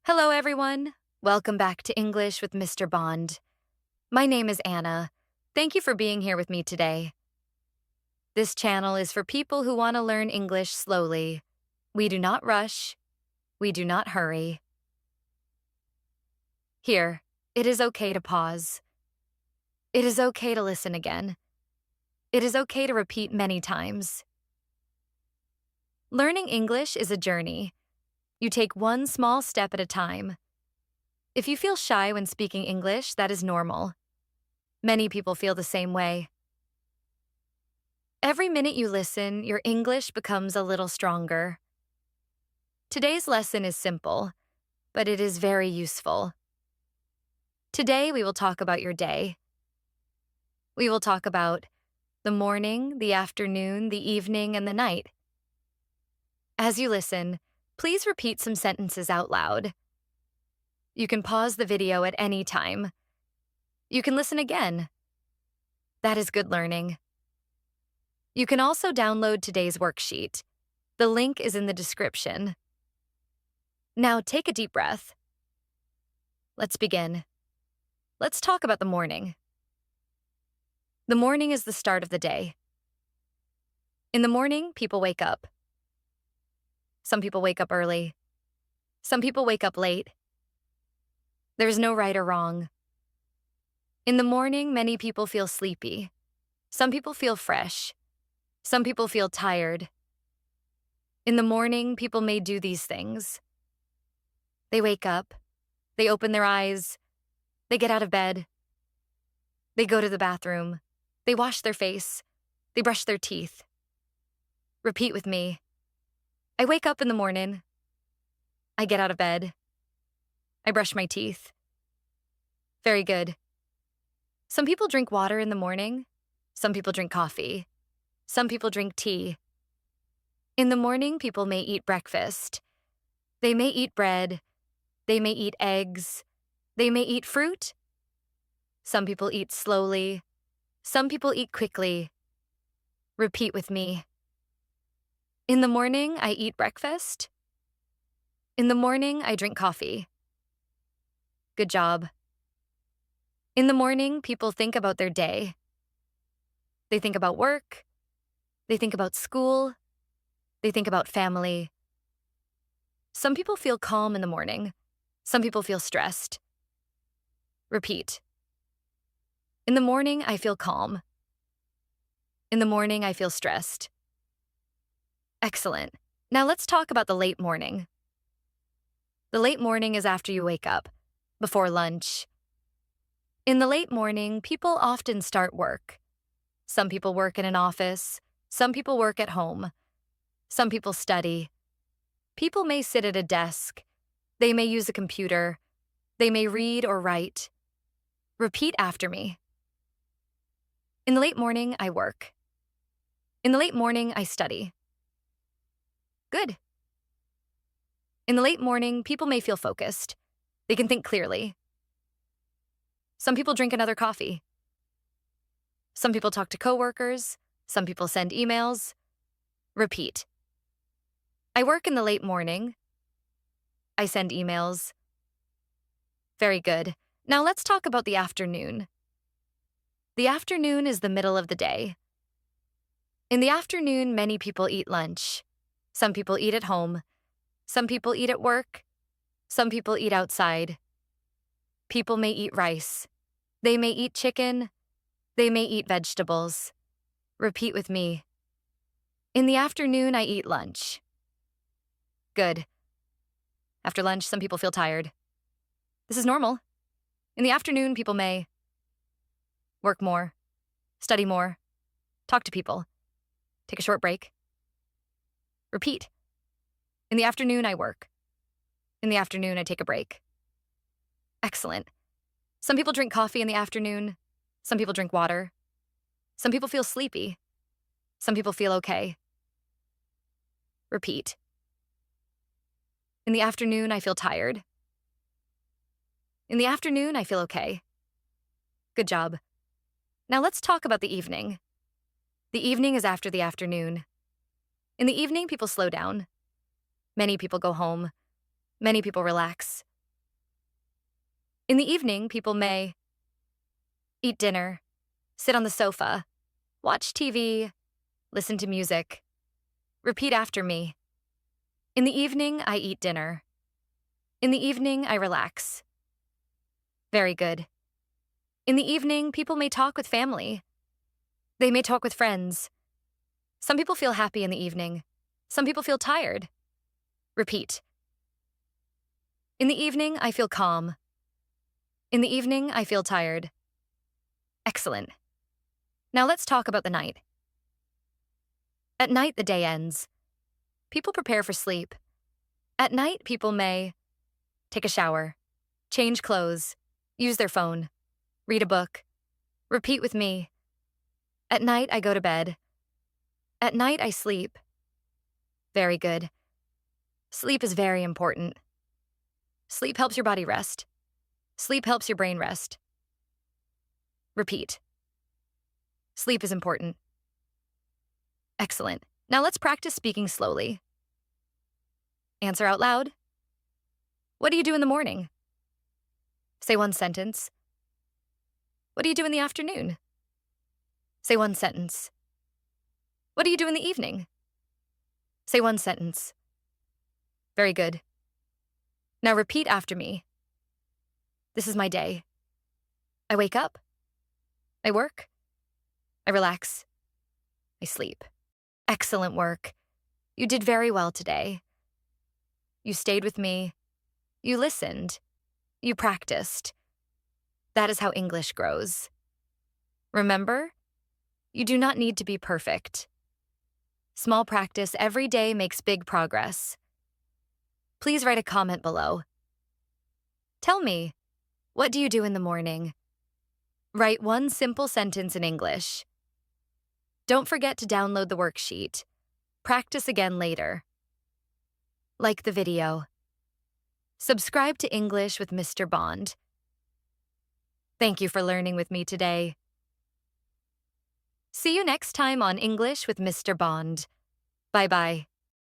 Hello, everyone. Welcome back to English with Mr. Bond. My name is Anna. Thank you for being here with me today. This channel is for people who want to learn English slowly. We do not rush. We do not hurry. Here, it is okay to pause. It is okay to listen again. It is okay to repeat many times. Learning English is a journey. You take one small step at a time. If you feel shy when speaking English, that is normal. Many people feel the same way. Every minute you listen, your English becomes a little stronger. Today's lesson is simple, but it is very useful. Today, we will talk about your day. We will talk about the morning, the afternoon, the evening, and the night. As you listen, please repeat some sentences out loud. You can pause the video at any time. You can listen again. That is good learning. You can also download today's worksheet. The link is in the description. Now take a deep breath. Let's begin. Let's talk about the morning. The morning is the start of the day. In the morning, people wake up. Some people wake up early. Some people wake up late. There's no right or wrong. In the morning, many people feel sleepy. Some people feel fresh. Some people feel tired. In the morning, people may do these things. They wake up. They open their eyes. They get out of bed. They go to the bathroom. They wash their face. They brush their teeth. Repeat with me. I wake up in the morning. I get out of bed. I brush my teeth. Very good. Some people drink water in the morning. Some people drink coffee. Some people drink tea. In the morning, people may eat breakfast. They may eat bread. They may eat eggs. They may eat fruit. Some people eat slowly. Some people eat quickly. Repeat with me. In the morning, I eat breakfast. In the morning, I drink coffee. Good job. In the morning, people think about their day. They think about work. They think about school. They think about family. Some people feel calm in the morning. Some people feel stressed. Repeat. In the morning, I feel calm. In the morning, I feel stressed. Excellent. Now let's talk about the late morning. The late morning is after you wake up, before lunch. In the late morning, people often start work. Some people work in an office. Some people work at home. Some people study. People may sit at a desk. They may use a computer. They may read or write. Repeat after me. In the late morning, I work. In the late morning, I study. Good. In the late morning, people may feel focused. They can think clearly. Some people drink another coffee. Some people talk to coworkers. Some people send emails. Repeat. I work in the late morning. I send emails. Very good. Now let's talk about the afternoon. The afternoon is the middle of the day. In the afternoon, many people eat lunch. Some people eat at home. Some people eat at work. Some people eat outside. People may eat rice. They may eat chicken. They may eat vegetables. Repeat with me. In the afternoon, I eat lunch. Good. After lunch, some people feel tired. This is normal. In the afternoon, people may work more, study more, talk to people, take a short break. Repeat. In the afternoon, I work. In the afternoon, I take a break. Excellent. Some people drink coffee in the afternoon. Some people drink water. Some people feel sleepy. Some people feel okay. Repeat. In the afternoon, I feel tired. In the afternoon, I feel okay. Good job. Now let's talk about the evening. The evening is after the afternoon. In the evening, people slow down. Many people go home. Many people relax. In the evening, people may eat dinner, sit on the sofa, watch TV, listen to music. Repeat after me. In the evening, I eat dinner. In the evening, I relax. Very good. In the evening, people may talk with family. They may talk with friends. Some people feel happy in the evening. Some people feel tired. Repeat. In the evening, I feel calm. In the evening, I feel tired. Excellent. Now let's talk about the night. At night, the day ends. People prepare for sleep. At night, people may take a shower, change clothes, use their phone, read a book. Repeat with me. At night, I go to bed. At night, I sleep. Very good. Sleep is very important. Sleep helps your body rest. Sleep helps your brain rest. Repeat. Sleep is important. Excellent. Now let's practice speaking slowly. Answer out loud. What do you do in the morning? Say one sentence. What do you do in the afternoon? Say one sentence. What do you do in the evening? Say one sentence. Very good. Now repeat after me. This is my day. I wake up. I work. I relax. I sleep. Excellent work. You did very well today. You stayed with me. You listened. You practiced. That is how English grows. Remember, you do not need to be perfect. Small practice every day makes big progress. Please write a comment below. Tell me, what do you do in the morning? Write one simple sentence in English. Don't forget to download the worksheet. Practice again later. Like the video. Subscribe to English with Mr. Bond. Thank you for learning with me today. See you next time on English with Mr. Bond. Bye-bye.